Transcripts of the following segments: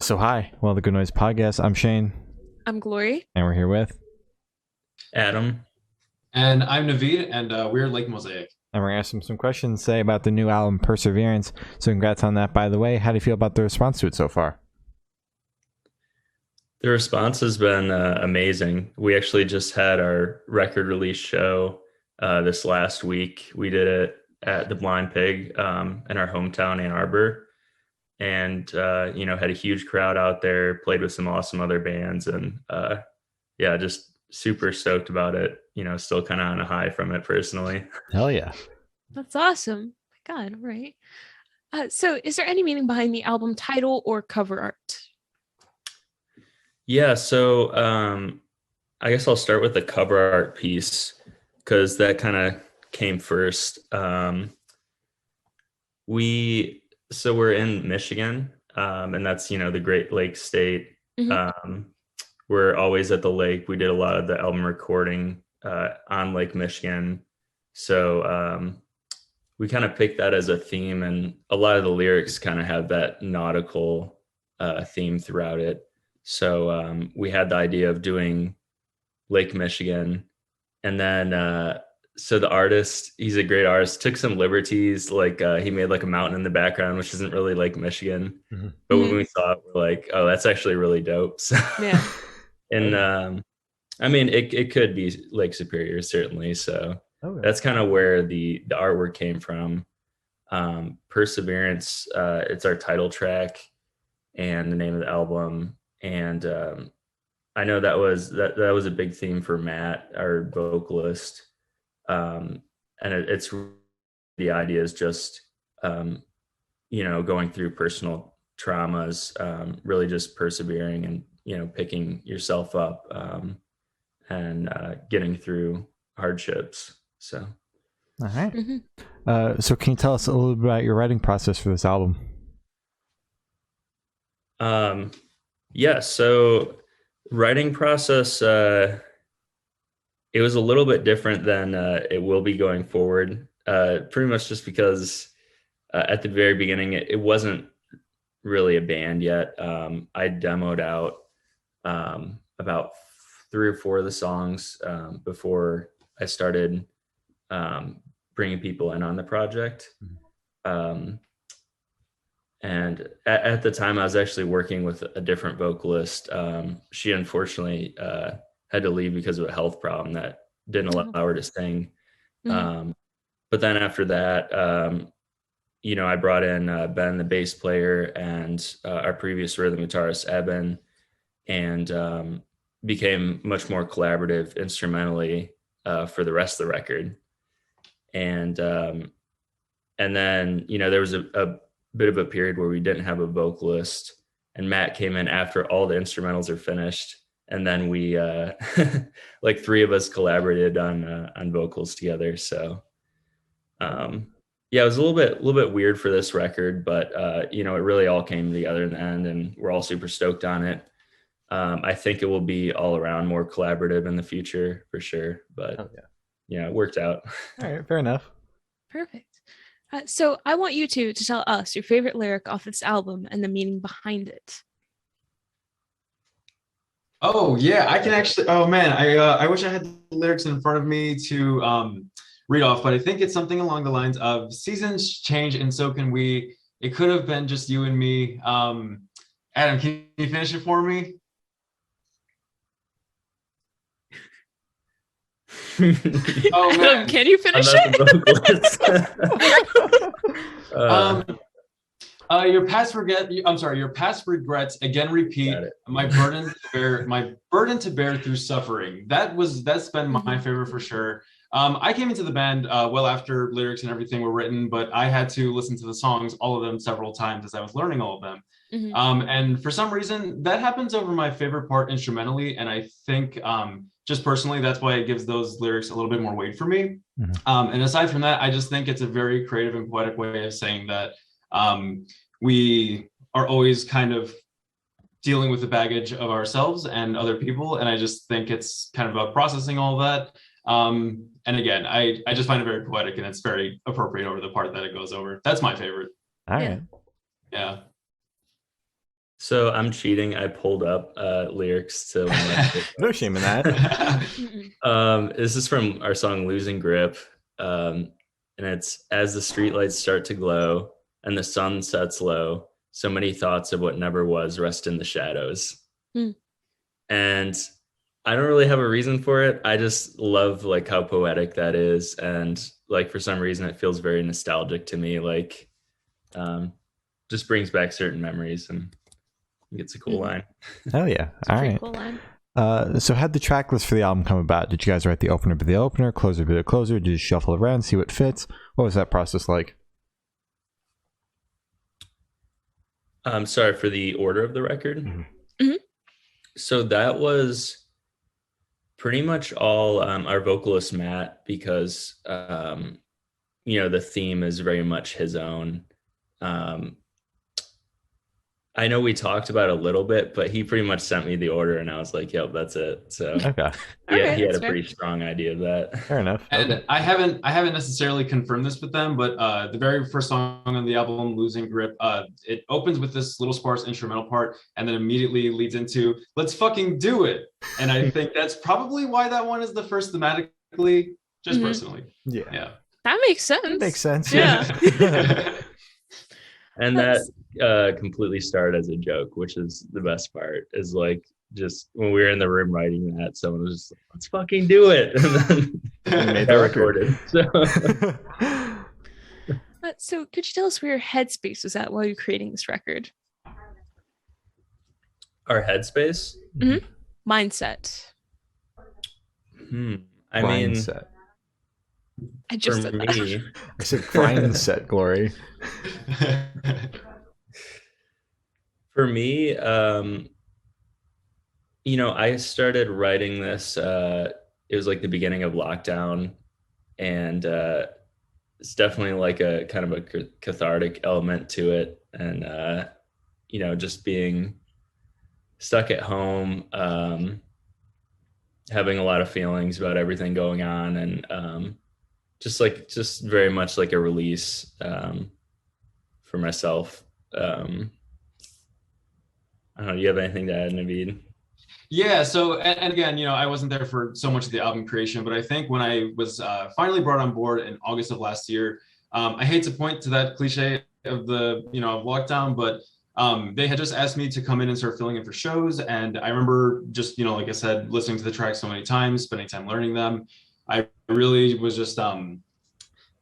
So hi, well, the Good Noise Podcast. I'm Shane, I'm Glory. and we're here with, Adam. And I'm Naveed, and we're Lake Mosaic. and we're gonna ask him some questions today about the new album Perseverance. So congrats on that, by the way. How do you feel about the response to it so far? The response has been amazing. We actually just had our record release show this last week. We did it at the Blind Pig in our hometown, Ann Arbor, and had a huge crowd out there. Played with some awesome other bands, and just super stoked about it. Still kind of on a high from it personally. Hell yeah. That's awesome. My God, right? So is there any meaning behind the album title or cover art? Yeah, so I guess I'll start with the cover art piece because that kind of came first. We're in Michigan, and that's the Great Lakes state. Mm-hmm. We're always at the lake. We did a lot of the album recording on Lake Michigan, so we kind of picked that as a theme, and a lot of the lyrics kind of have that nautical theme throughout it. So we had the idea of doing Lake Michigan, and then so the artist, he's a great artist, took some liberties, like he made like a mountain in the background, which isn't really Lake Michigan. Mm-hmm. But when we saw it, we're like, oh, that's actually really dope. So, Yeah. and I mean, it could be Lake Superior, certainly. So that's kind of where the artwork came from. Perseverance, it's our title track and the name of the album. And I know that was a big theme for Matt, our vocalist. And it's the idea is just going through personal traumas, really just persevering and picking yourself up and getting through hardships. So All right. Mm-hmm. So can you tell us a little bit about your writing process for this album? Yeah, so writing process, it was a little bit different than it will be going forward, pretty much just because at the very beginning, it wasn't really a band yet. I demoed out about 3 or 4 of the songs before I started bringing people in on the project. And at the time, I was actually working with a different vocalist. She unfortunately had to leave because of a health problem that didn't allow her to sing. Mm-hmm. But then after that, I brought in Ben, the bass player, and our previous rhythm guitarist, Eben, and became much more collaborative instrumentally for the rest of the record. And then, there was a bit of a period where we didn't have a vocalist, and Matt came in after all the instrumentals are finished, and then we like 3 of us collaborated on vocals together. So it was a little bit weird for this record, but it really all came together in the end, and we're all super stoked on it. I think it will be all around more collaborative in the future for sure, but it worked out. All right, fair enough. Perfect. So I want you to tell us your favorite lyric off this album and the meaning behind it. Oh yeah, I can actually. Oh man, I wish I had the lyrics in front of me to read off, but I think it's something along the lines of "Seasons change, and so can we." It could have been just you and me. Adam, can you finish it for me? Oh man, can you finish it? Your past regrets again repeat. My burden to bear through suffering. That's been my favorite for sure. I came into the band well after lyrics and everything were written, but I had to listen to the songs, all of them, several times as I was learning all of them. Mm-hmm. And for some reason, that happens over my favorite part instrumentally, and I think just personally, that's why it gives those lyrics a little bit more weight for me. Mm-hmm. And aside from that, I just think it's a very creative and poetic way of saying that we are always kind of dealing with the baggage of ourselves and other people. And I just think it's kind of about processing all that. And again, I just find it very poetic, and it's very appropriate over the part that it goes over. That's my favorite. All right. Yeah. So I'm cheating. I pulled up lyrics to one of my No shame in that. this is from our song Losing Grip. And it's as the streetlights start to glow and the sun sets low, so many thoughts of what never was rest in the shadows. And I don't really have a reason for it. I just love like how poetic that is. And like for some reason it feels very nostalgic to me. Like just brings back certain memories, and it's a cool line. Hell yeah. It's a All pretty right. cool line. So how'd the track list for the album come about? Did you guys write the opener be the opener, closer be the closer? Did you shuffle around, see what fits? What was that process like? I'm sorry, for the order of the record. So that was pretty much all our vocalist Matt, because the theme is very much his own. I know we talked about it a little bit, but he pretty much sent me the order and I was like, yep, that's it. So Okay. he had a pretty strong idea of that. Fair enough. And Okay. I haven't necessarily confirmed this with them, but the very first song on the album, Losing Grip, it opens with this little sparse instrumental part and then immediately leads into let's fucking do it. And I think that's probably why that one is the first thematically, just personally. Yeah. That makes sense. That makes sense. Yeah. And that completely started as a joke, which is the best part, is like just when we were in the room writing that, someone was just like, let's fucking do it. And then made the record. So could you tell us where your headspace was at while you're creating this record? Our headspace? Mindset. I mean, Mindset. I just for said that. me, I said grind set, Glory. For me, I started writing this, it was like the beginning of lockdown, and it's definitely like a kind of a cathartic element to it. And, just being stuck at home, having a lot of feelings about everything going on, and just very much like a release for myself. I don't know, do you have anything to add, Naveed? Yeah, so, and again, I wasn't there for so much of the album creation, but I think when I was finally brought on board in August of last year, I hate to point to that cliche of the, of lockdown, but they had just asked me to come in and start filling in for shows. And I remember just, like I said, listening to the tracks so many times, spending time learning them. I really was just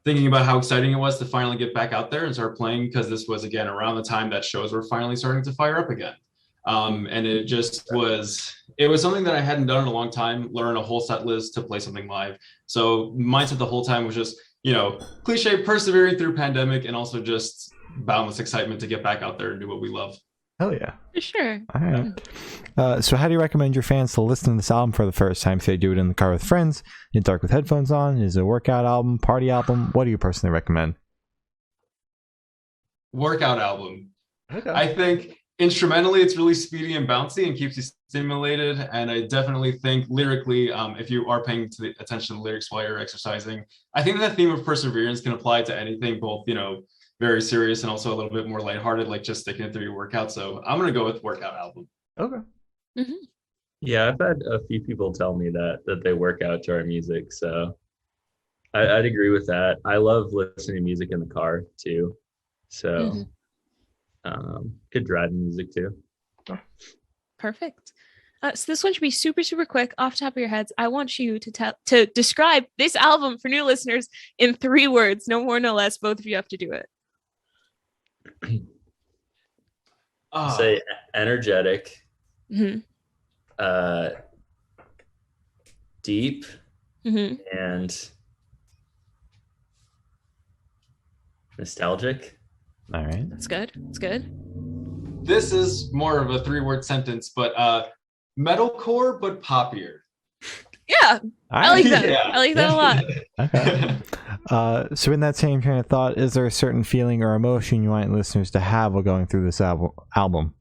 thinking about how exciting it was to finally get back out there and start playing, because this was, again, around the time that shows were finally starting to fire up again. And it was something that I hadn't done in a long time, learn a whole set list to play something live. So mindset the whole time was just, cliche, persevering through pandemic, and also just boundless excitement to get back out there and do what we love. Hell yeah. For sure. All right. So how do you recommend your fans to listen to this album for the first time? Say do it in the car with friends, in the dark with headphones on? Is it a workout album, party album? What do you personally recommend? Workout album. Okay. I think instrumentally it's really speedy and bouncy and keeps you stimulated. And I definitely think lyrically, if you are paying attention to the lyrics while you're exercising, I think that theme of perseverance can apply to anything, both, very serious and also a little bit more lighthearted, like just sticking it through your workout. So I'm going to go with workout album. Okay. Yeah, I've had a few people tell me that they work out to our music. So I'd agree with that. I love listening to music in the car too. So good driving music too. Perfect. So this one should be super, super quick. Off the top of your heads, I want you to describe this album for new listeners in 3 words, no more, no less. Both of you have to do it. Say energetic, deep, and nostalgic. All right. That's good. That's good. This is more of a 3-word sentence, but metalcore, but poppier. Yeah, I like that. Yeah. I like that a lot. Okay. So in that same train of thought, is there a certain feeling or emotion you want listeners to have while going through this album?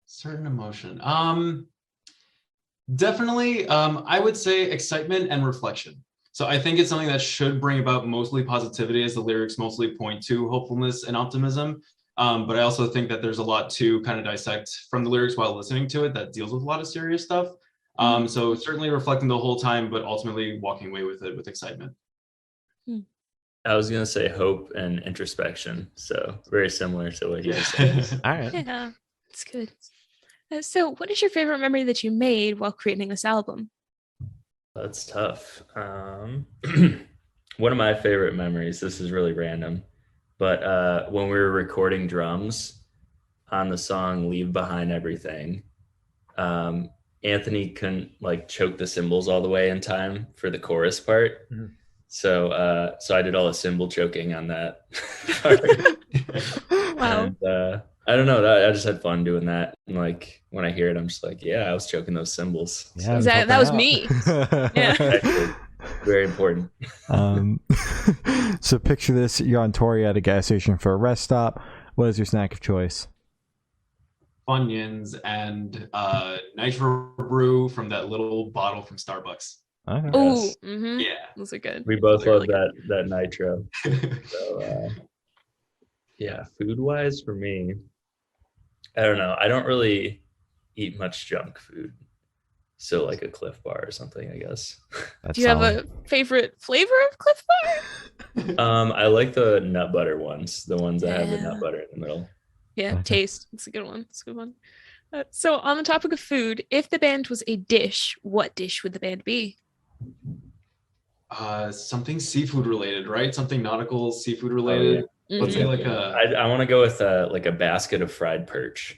Certain emotion. Definitely, I would say excitement and reflection. So I think it's something that should bring about mostly positivity, as the lyrics mostly point to hopefulness and optimism. But I also think that there's a lot to kind of dissect from the lyrics while listening to it that deals with a lot of serious stuff. So certainly reflecting the whole time, but ultimately walking away with it with excitement. I was going to say hope and introspection. So very similar to what you said. All right. Yeah, it's good. So what is your favorite memory that you made while creating this album? That's tough. One of my favorite memories, this is really random, but when we were recording drums on the song Leave Behind Everything, Anthony couldn't like choke the cymbals all the way in time for the chorus part. So I did all the cymbal choking on that part. Wow. And, I don't know. I just had fun doing that. And like when I hear it, I'm just like, yeah, I was choking those cymbals. Yeah, So, that was me. Yeah. actually, very important. So picture this: you're on tour, you're at a gas station for a rest stop. What is your snack of choice? Funyuns and nitro brew from that little bottle from Starbucks. Okay. Oh, Yeah. those are good. We both Those are love really that nitro. So yeah, food wise for me, I don't know. I don't really eat much junk food. So like a Cliff Bar or something, I guess. That's Do you have solid. a favorite flavor of Cliff Bar? I like the nut butter ones, the ones that have the Yeah. nut butter in the middle. Yeah, Okay. taste. It's a good one. It's a good one. So on the topic of food, if the band was a dish, what dish would the band be? Something seafood related, right? Something nautical seafood related. Let's say Mhm. like a I want to go with like a basket of fried perch.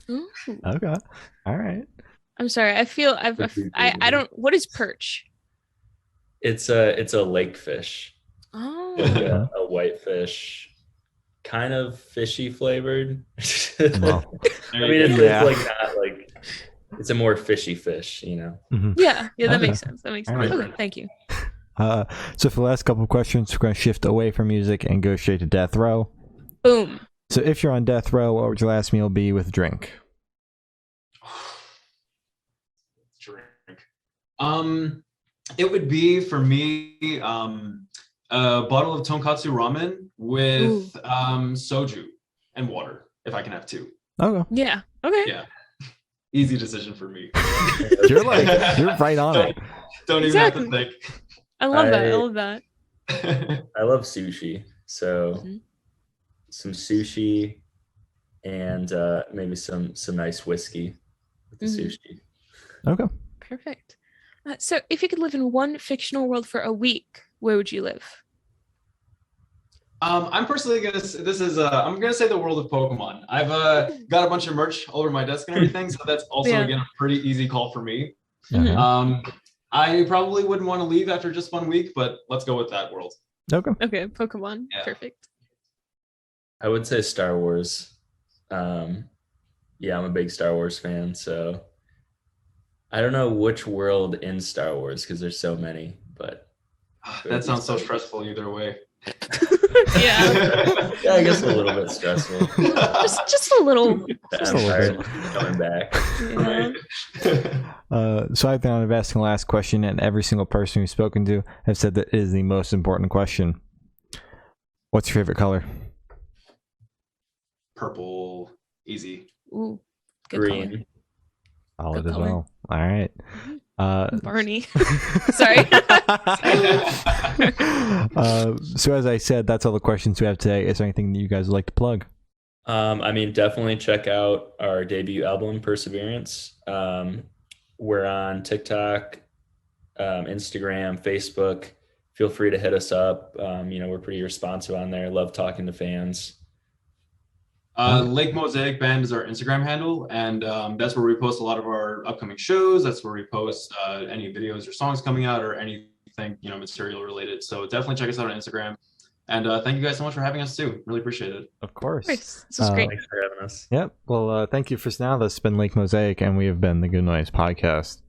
Ooh. Okay. All right. I'm sorry. I feel I don't. What is perch? It's a lake fish, Oh, like a white fish, kind of fishy flavored. Well, I mean, it's like not like it's a more fishy fish, you know. yeah. That Okay. makes sense. That makes sense. Alright. Okay, thank you. So for the last couple of questions, we're going to shift away from music and go straight to death row. Boom. So if you're on death row, what would your last meal be with drink? drink. It would be for me a bottle of tonkatsu ramen with soju and water, if I can have two. Okay. Yeah. Okay. Yeah. Easy decision for me. You're right on it. Don't even have to think. I love that. I love that. I love sushi, so Mhm. some sushi and maybe some nice whiskey with the Mhm. sushi. Okay. Perfect. So if you could live in one fictional world for a week, where would you live? I'm personally gonna. I'm gonna say the world of Pokemon. I've got a bunch of merch over my desk and everything, so that's also Yeah. again a pretty easy call for me. Uh-huh. I probably wouldn't want to leave after just 1 week, but let's go with that world. Okay. Okay, Pokemon. Yeah. Perfect. I would say Star Wars. Yeah, I'm a big Star Wars fan, so I don't know which world in Star Wars because there's so many, but That sounds so stressful either way. Yeah. yeah, I guess a little bit stressful. just a little. Just a little tired bit. of coming back. Yeah. So I've been on asking the last question, and every single person we've spoken to have said that it is the most important question. What's your favorite color? Purple, easy. Ooh, good Green. Solid Good as color. well. All right. color. Barney. Sorry. So as I said, that's all the questions we have today. Is there anything that you guys would like to plug? I mean, definitely check out our debut album, Perseverance. We're on TikTok, Instagram, Facebook. Feel free to hit us up. We're pretty responsive on there. Love talking to fans. Lake Mosaic Band is our Instagram handle, and that's where we post a lot of our upcoming shows. That's where we post any videos or songs coming out or anything, material related. So definitely check us out on Instagram. And thank you guys so much for having us too. Really appreciate it. Of course. This was great. Thanks for having us. Yep. Well, thank you for now. This has been Lake Mosaic, and we have been the Good Noise Podcast.